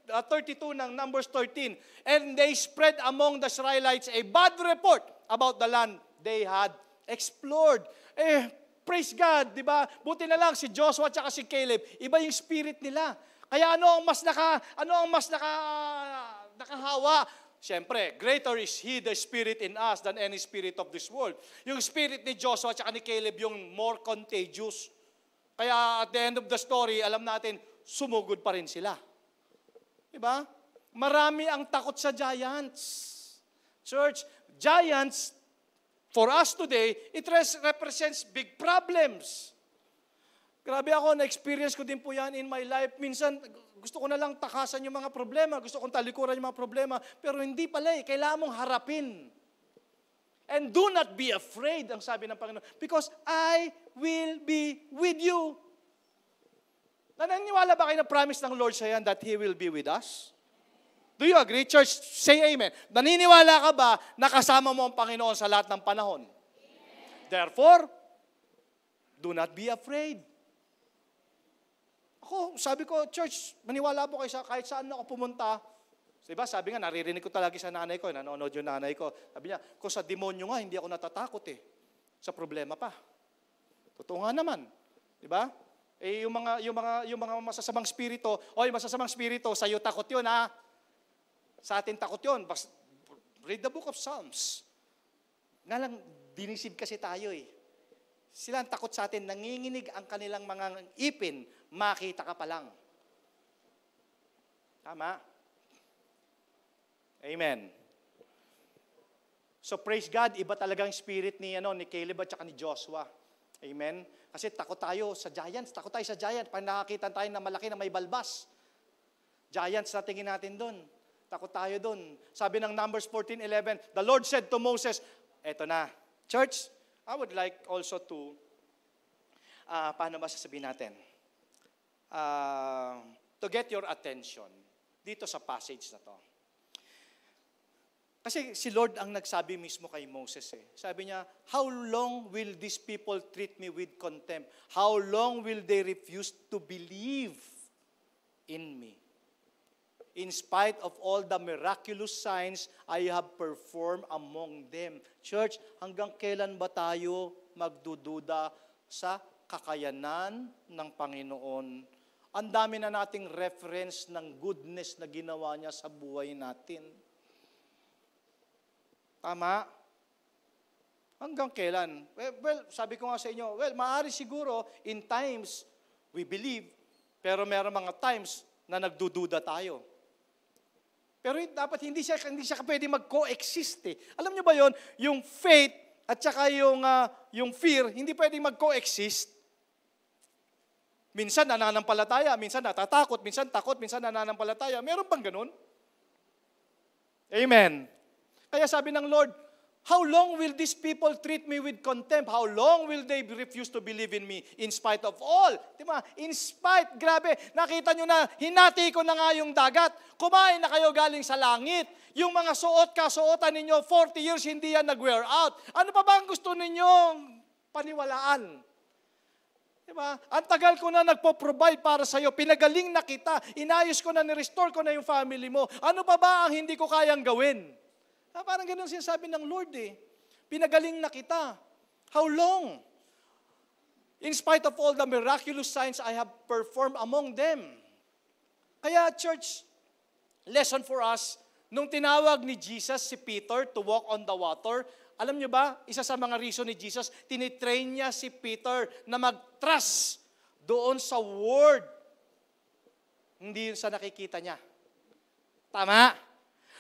32 ng Numbers 13, and they spread among the Israelites a bad report about the land they had explored. Praise God, di ba? Buti na lang si Joshua at si Caleb, iba yung spirit nila. Kaya ano ang mas nakahawa? Siyempre, greater is He, the Spirit in us, than any spirit of this world. Yung spirit ni Joshua at ni Caleb, yung more contagious. Kaya at the end of the story, alam natin, sumugod pa rin sila. Diba? Marami ang takot sa giants. Church, giants, for us today, it represents big problems. Grabe ako, na-experience ko din po yan in my life. Minsan, gusto ko na lang takasan yung mga problema, gusto kong talikuran yung mga problema, pero hindi pala kailangan mong harapin. And do not be afraid, ang sabi ng Panginoon, because I will be with you. Naniniwala ba kayo na promise ng Lord sa yan that He will be with us? Do you agree? Church, say amen. Naniniwala ka ba na kasama mo ang Panginoon sa lahat ng panahon? Amen. Therefore, do not be afraid. Ako, sabi ko, church, maniwala po kayo kahit saan ako pumunta. Diba, sabi nga, naririnig ko talaga sa nanay ko, nanonood yung nanay ko. Sabi niya, kung sa demonyo nga, hindi ako natatakot sa problema pa. Totoo nga naman. Diba? Yung mga masasamang spirito, masasamang spirito, sa iyo takot yun, Sa atin takot yun. Read the book of Psalms. Nga lang, dinisid kasi tayo Sila ang takot sa atin, nanginginig ang kanilang mga ipin, makita ka pa lang. Tama? Amen. So praise God, iba talagang spirit ni Caleb at ni Joshua. Amen? Kasi takot tayo sa giants. Takot tayo sa giant. Pag nakakita tayo na malaki na may balbas. Giants na tingin natin doon. Takot tayo doon. Sabi ng Numbers 14:11, the Lord said to Moses, eto na. Church, I would like also to, paano ba sasabihin natin? To get your attention dito sa passage na to. Kasi si Lord ang nagsabi mismo kay Moses Sabi niya, how long will these people treat me with contempt? How long will they refuse to believe in me? In spite of all the miraculous signs I have performed among them. Church, hanggang kailan ba tayo magdududa sa kakayanan ng Panginoon? Ang dami na nating reference ng goodness na ginawa niya sa buhay natin. Tama? Hanggang kailan? Well, sabi ko nga sa inyo, maaari siguro, in times, we believe, pero meron mga times na nagdududa tayo. Pero dapat hindi siya pwede mag-coexist eh. Alam niyo ba yon? Yung faith at saka yung fear, hindi pwedeng mag-coexist. Minsan nananampalataya, minsan natatakot, minsan takot, minsan nananampalataya. Meron bang ganun? Amen. Kaya sabi ng Lord, how long will these people treat me with contempt? How long will they refuse to believe in me in spite of all? Diba? In spite, grabe, nakita nyo na, hinati ko na nga yung dagat. Kumain na kayo galing sa langit. Yung mga kasuotan ninyo, 40 years, hindi yan nag-wear out. Ano pa ba ang gusto ninyong paniwalaan? Diba? Ang tagal ko na nagpo-provide para sa'yo. Pinagaling na kita. Inayos ko na, ni-restore ko na yung family mo. Ano pa ba ang hindi ko kayang gawin? Parang ganun sinasabi ng Lord eh. Pinagaling na kita. How long? In spite of all the miraculous signs I have performed among them. Kaya church, lesson for us, nung tinawag ni Jesus si Peter to walk on the water, alam nyo ba, isa sa mga reason ni Jesus, tinitrain niya si Peter na mag-trust doon sa word. Hindi yun sa nakikita niya. Tama?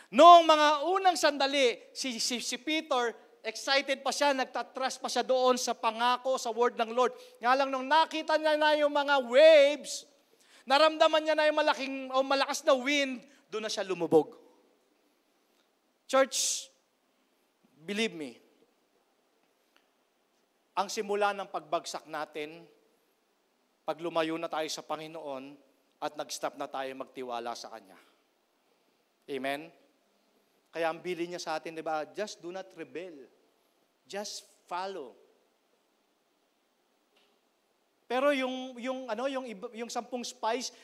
Noong mga unang sandali, si Peter, excited pa siya, nagtatrust pa siya doon sa pangako, sa word ng Lord. Nga lang nung nakita niya na yung mga waves, naramdaman niya na yung malakas na wind, doon na siya lumubog. Church, believe me, ang simula ng pagbagsak natin, pag lumayo na tayo sa Panginoon at nag-stop na tayo magtiwala sa Kanya. Amen? Kaya ang bilin niya sa atin, di ba? Just do not rebel. Just follow. Pero yung 10 spies,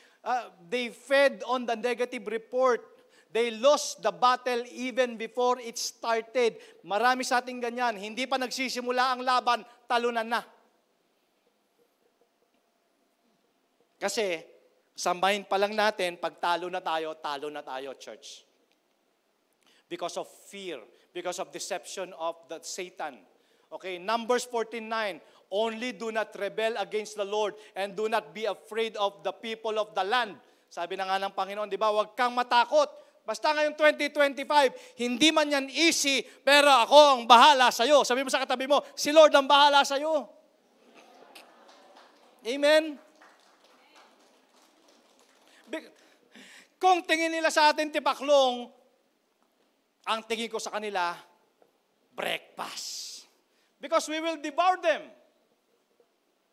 they fed on the negative report. They lost the battle even before it started. Marami sa ating ganyan. Hindi pa nagsisimula ang laban, talunan na. Kasi, sa mind pa lang natin, pag talo na tayo, church. Because of fear, because of deception of the Satan. Okay, Numbers 14:9, only do not rebel against the Lord and do not be afraid of the people of the land. Sabi na nga ng Panginoon, di ba, huwag kang matakot. Basta ngayong 2025, hindi man yan easy, pero ako ang bahala sa'yo. Sabi mo sa katabi mo, si Lord ang bahala sa'yo. Amen? Kung tingin nila sa atin tipaklong, ang tingin ko sa kanila, breakfast. Because we will devour them.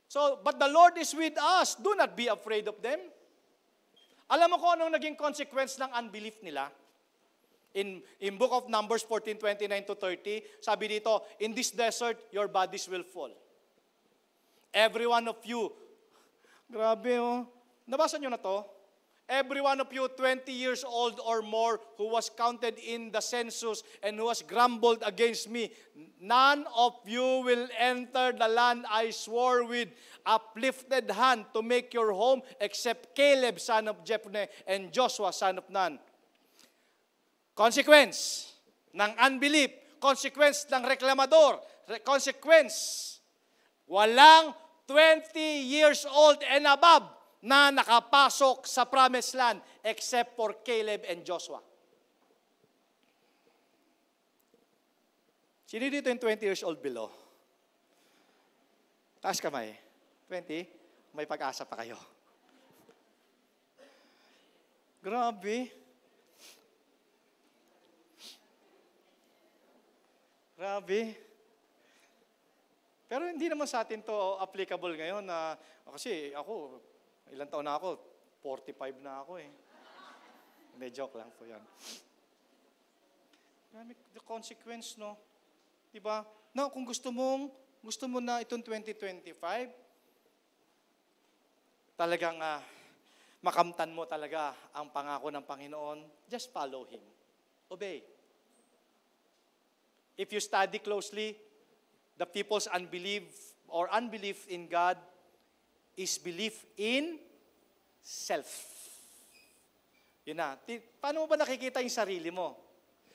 So, but the Lord is with us. Do not be afraid of them. Alam mo kung anong naging consequence ng unbelief nila? In book of Numbers 14:29-30, sabi dito, in this desert, your bodies will fall. Every one of you, grabe oh, nabasa nyo na to? Every one of you 20 years old or more who was counted in the census and who has grumbled against me, none of you will enter the land I swore with uplifted hand to make your home except Caleb, son of Jephunneh, and Joshua, son of Nun. Consequence ng unbelief, consequence ng reklamador, consequence, walang 20 years old and above na nakapasok sa promised land except for Caleb and Joshua. Sino dito yung 20 years old below? Taas kamay. 20? May pag-asa pa kayo. Grabe. Grabe. Pero hindi naman sa atin to applicable ngayon na kasi ako, ilang taon na ako? 45 na ako eh. Hindi, joke lang po yan. The consequence, no? Diba? No, kung gusto mo na itong 2025, talagang makamtan mo talaga ang pangako ng Panginoon, just follow Him. Obey. If you study closely, the people's unbelief in God is belief in self. Yun na. Paano mo ba nakikita yung sarili mo?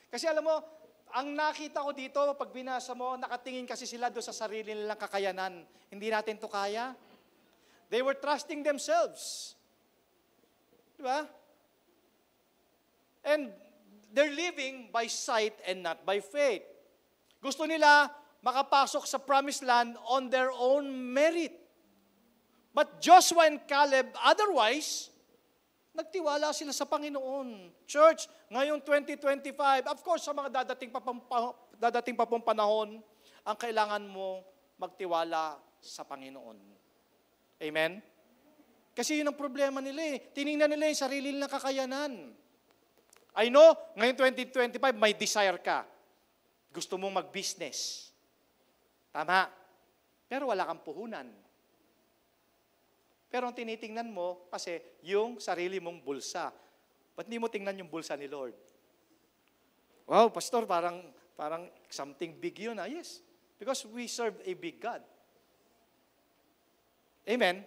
Kasi alam mo, ang nakita ko dito, pag binasa mo, nakatingin kasi sila doon sa sarili nilang kakayanan. Hindi natin to kaya. They were trusting themselves. Di ba? And they're living by sight and not by faith. Gusto nila makapasok sa promised land on their own merit. But Joshua and Caleb, otherwise, nagtiwala sila sa Panginoon. Church, ngayong 2025, of course, sa mga dadating pa pong panahon, ang kailangan mo magtiwala sa Panginoon. Amen? Kasi yun ang problema nila eh. Tinignan nila yung sarili nilang kakayanan. I know, ngayong 2025, may desire ka. Gusto mong mag-business. Tama. Pero wala kang puhunan. Pero ang tinitingnan mo, kasi yung sarili mong bulsa. Ba't di mo tingnan yung bulsa ni Lord? Wow, pastor, parang something big yun. Yes, because we serve a big God. Amen?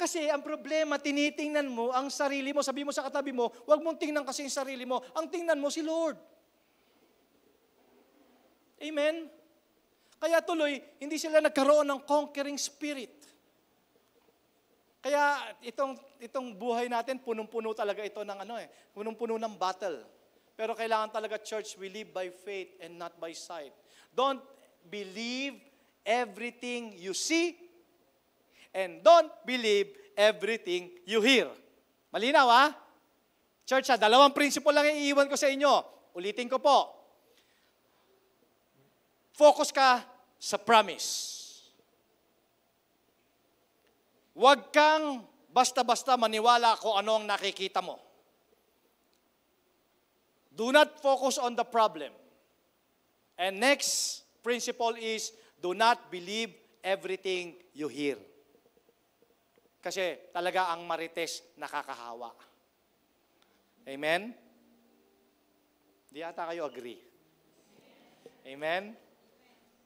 Kasi ang problema, tinitingnan mo ang sarili mo, sabi mo sa katabi mo, huwag mong tingnan kasi yung sarili mo, ang tingnan mo si Lord. Amen? Kaya tuloy, hindi sila nagkaroon ng conquering spirit. Kaya itong buhay natin, punong-puno talaga ito ng punong-puno ng battle. Pero kailangan talaga, church, we live by faith and not by sight. Don't believe everything you see, and don't believe everything you hear. Malinaw, ha? Church, dalawang principle lang iiwan ko sa inyo. Ulitin ko po. Focus ka sa promise. Huwag kang basta-basta maniwala kung ano ang nakikita mo. Do not focus on the problem. And next principle is, do not believe everything you hear. Kasi talaga ang marites nakakahawa. Amen? Di ata kayo agree. Amen?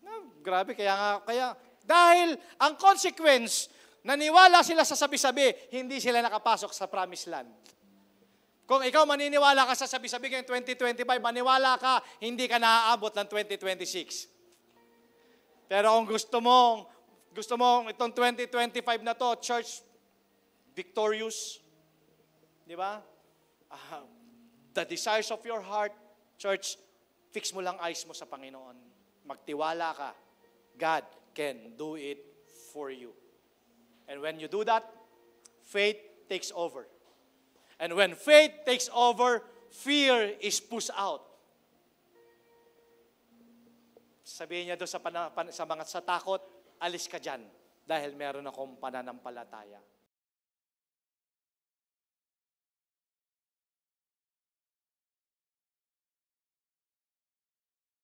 No, grabe, kaya dahil ang consequence, naniwala sila sa sabi-sabi, hindi sila nakapasok sa promised land. Kung ikaw maniniwala ka sa sabi-sabi ngayong 2025, maniwala ka, hindi ka naaabot ng 2026. Pero kung gusto mong itong 2025 na to, church, victorious. Di ba? The desires of your heart, church, fix mo lang eyes mo sa Panginoon. Magtiwala ka. God can do it for you. And when you do that, faith takes over. And when faith takes over, fear is pushed out. Sabihin niya doon sa takot, alis ka dyan dahil meron akong pananampalataya.